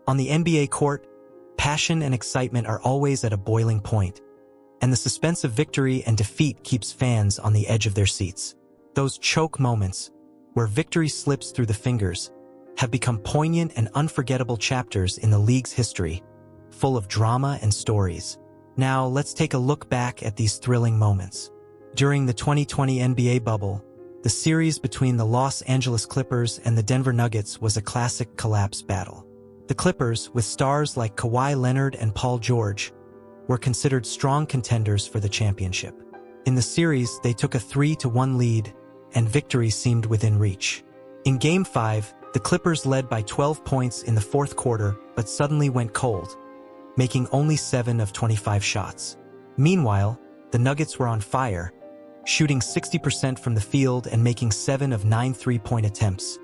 On the NBA court, passion and excitement are always at a boiling point, and the suspense of victory and defeat keeps fans on the edge of their seats. Those choke moments, where victory slips through the fingers, have become poignant and unforgettable chapters in the league's history, full of drama and stories. Now, let's take a look back at these thrilling moments. During the 2020 NBA bubble, the series between the Los Angeles Clippers and the Denver Nuggets was a classic collapse battle. The Clippers, with stars like Kawhi Leonard and Paul George, were considered strong contenders for the championship. In the series, they took a 3-1 lead, and victory seemed within reach. In Game 5, the Clippers led by 12 points in the fourth quarter, but suddenly went cold, making only 7 of 25 shots. Meanwhile, the Nuggets were on fire, shooting 60% from the field and making 7 of 9 three-point attempts,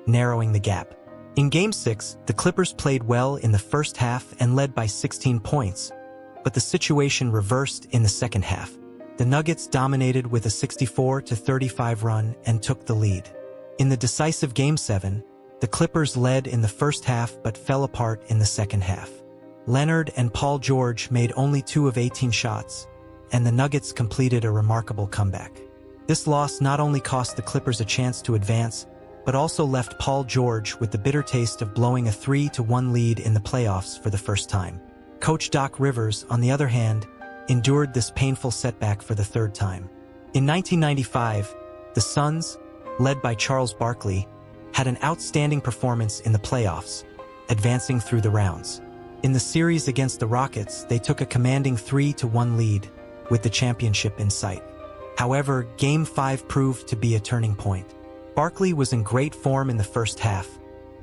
narrowing the gap. In Game 6, the Clippers played well in the first half and led by 16 points, but the situation reversed in the second half. The Nuggets dominated with a 64-35 run and took the lead. In the decisive Game 7, the Clippers led in the first half but fell apart in the second half. Leonard and Paul George made only 2 of 18 shots, and the Nuggets completed a remarkable comeback. This loss not only cost the Clippers a chance to advance, but also left Paul George with the bitter taste of blowing a 3-1 lead in the playoffs for the first time. Coach Doc Rivers, on the other hand, endured this painful setback for the third time. In 1995, the Suns, led by Charles Barkley, had an outstanding performance in the playoffs, advancing through the rounds. In the series against the Rockets, they took a commanding 3-1 lead, with the championship in sight. However, Game 5 proved to be a turning point. Barkley was in great form in the first half,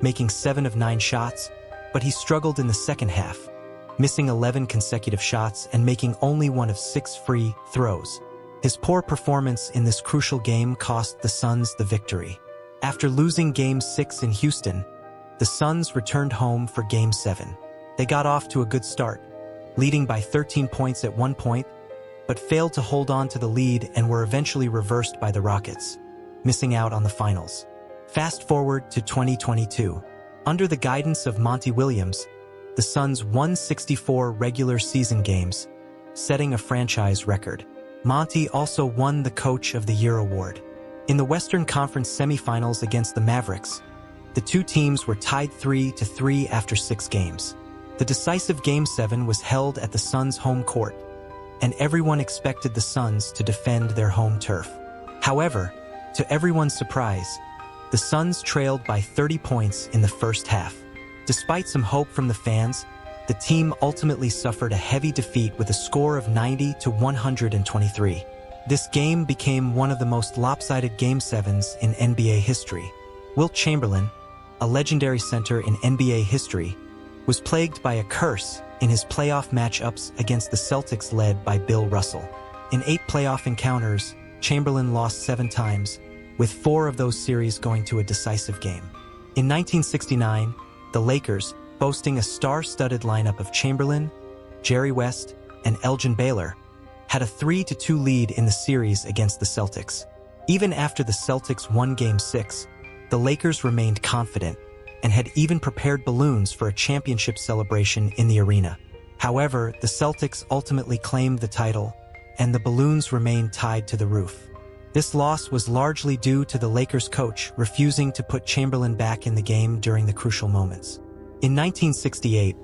making 7 of 9 shots, but he struggled in the second half, missing 11 consecutive shots and making only 1 of 6 free throws. His poor performance in this crucial game cost the Suns the victory. After losing Game 6 in Houston, the Suns returned home for Game 7. They got off to a good start, leading by 13 points at one point, but failed to hold on to the lead and were eventually reversed by the Rockets, missing out on the finals. Fast forward to 2022. Under the guidance of Monty Williams, the Suns won 64 regular season games, setting a franchise record. Monty also won the Coach of the Year award. In the Western Conference semifinals against the Mavericks, the two teams were tied 3-3 after 6 games. The decisive Game 7 was held at the Suns' home court, and everyone expected the Suns to defend their home turf. However, to everyone's surprise, the Suns trailed by 30 points in the first half. Despite some hope from the fans, the team ultimately suffered a heavy defeat with a score of 90-123. This game became one of the most lopsided Game 7s in NBA history. Wilt Chamberlain, a legendary center in NBA history, was plagued by a curse in his playoff matchups against the Celtics led by Bill Russell. In 8 playoff encounters, Chamberlain lost 7 times, with 4 of those series going to a decisive game. In 1969, the Lakers, boasting a star-studded lineup of Chamberlain, Jerry West, and Elgin Baylor, had a 3-2 lead in the series against the Celtics. Even after the Celtics won Game 6, the Lakers remained confident and had even prepared balloons for a championship celebration in the arena. However, the Celtics ultimately claimed the title, and the balloons remained tied to the roof. This loss was largely due to the Lakers coach refusing to put Chamberlain back in the game during the crucial moments. In 1968,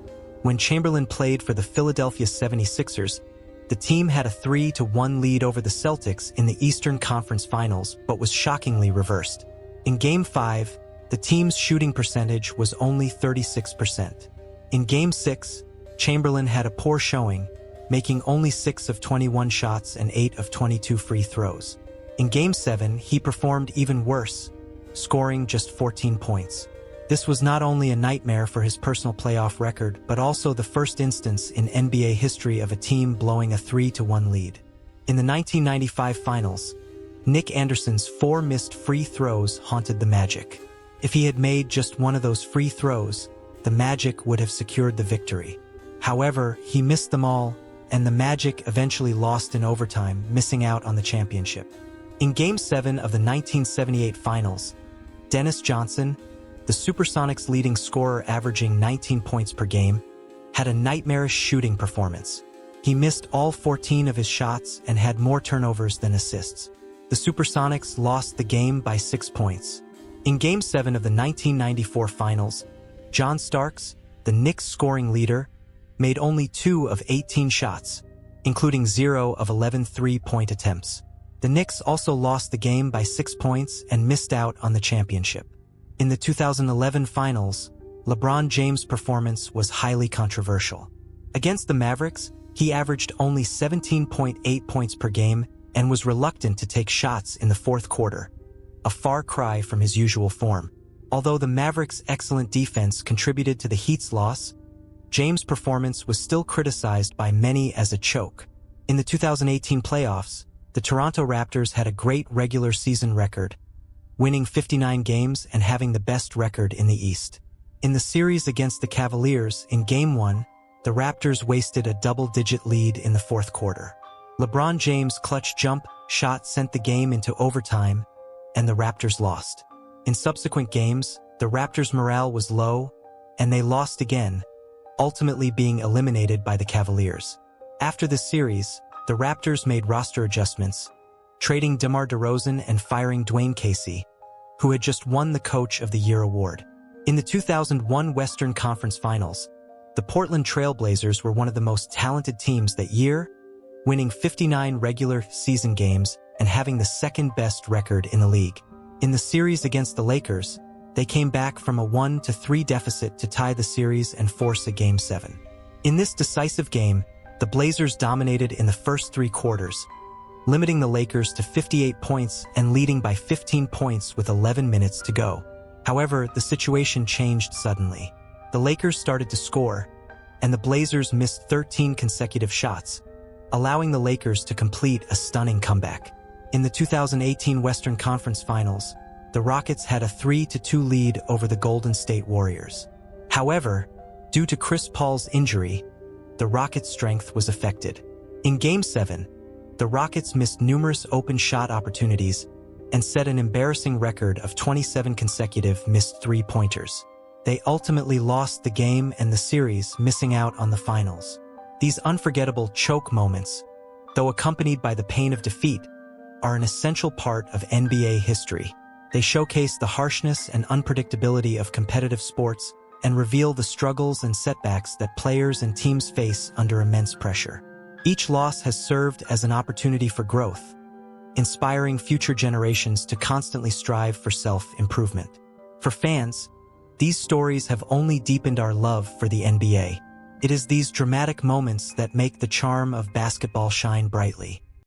when Chamberlain played for the Philadelphia 76ers, the team had a 3-1 lead over the Celtics in the Eastern Conference Finals, but was shockingly reversed. In Game 5, the team's shooting percentage was only 36%. In Game 6, Chamberlain had a poor showing, making only 6 of 21 shots and 8 of 22 free throws. In Game 7, he performed even worse, scoring just 14 points. This was not only a nightmare for his personal playoff record, but also the first instance in NBA history of a team blowing a 3-1 lead. In the 1995 Finals, Nick Anderson's 4 missed free throws haunted the Magic. If he had made just one of those free throws, the Magic would have secured the victory. However, he missed them all, and the Magic eventually lost in overtime, missing out on the championship. In Game 7 of the 1978 Finals, Dennis Johnson, the Supersonics' leading scorer, averaging 19 points per game, had a nightmarish shooting performance. He missed all 14 of his shots and had more turnovers than assists. The Supersonics lost the game by 6 points. In Game 7 of the 1994 Finals, John Starks, the Knicks' scoring leader, made only 2 of 18 shots, including 0 of 11 three-point attempts. The Knicks also lost the game by 6 points and missed out on the championship. In the 2011 Finals, LeBron James' performance was highly controversial. Against the Mavericks, he averaged only 17.8 points per game and was reluctant to take shots in the fourth quarter, a far cry from his usual form. Although the Mavericks' excellent defense contributed to the Heat's loss, James' performance was still criticized by many as a choke. In the 2018 playoffs, the Toronto Raptors had a great regular season record, winning 59 games and having the best record in the East. In the series against the Cavaliers in Game 1, the Raptors wasted a double-digit lead in the fourth quarter. LeBron James' clutch jump shot sent the game into overtime, and the Raptors lost. In subsequent games, the Raptors' morale was low, and they lost again, ultimately being eliminated by the Cavaliers. After the series, the Raptors made roster adjustments, trading DeMar DeRozan and firing Dwayne Casey, who had just won the Coach of the Year award. In the 2001 Western Conference Finals, the Portland Trail Blazers were one of the most talented teams that year, winning 59 regular season games and having the second-best record in the league. In the series against the Lakers, they came back from a 1-3 deficit to tie the series and force a Game 7. In this decisive game, the Blazers dominated in the first 3 quarters, limiting the Lakers to 58 points and leading by 15 points with 11 minutes to go. However, the situation changed suddenly. The Lakers started to score, and the Blazers missed 13 consecutive shots, allowing the Lakers to complete a stunning comeback. In the 2018 Western Conference Finals, the Rockets had a 3-2 lead over the Golden State Warriors. However, due to Chris Paul's injury, the Rockets' strength was affected. In Game 7, the Rockets missed numerous open shot opportunities and set an embarrassing record of 27 consecutive missed three-pointers. They ultimately lost the game and the series, missing out on the finals. These unforgettable choke moments, though accompanied by the pain of defeat, are an essential part of NBA history. They showcase the harshness and unpredictability of competitive sports and reveal the struggles and setbacks that players and teams face under immense pressure. Each loss has served as an opportunity for growth, inspiring future generations to constantly strive for self-improvement. For fans, these stories have only deepened our love for the NBA. It is these dramatic moments that make the charm of basketball shine brightly.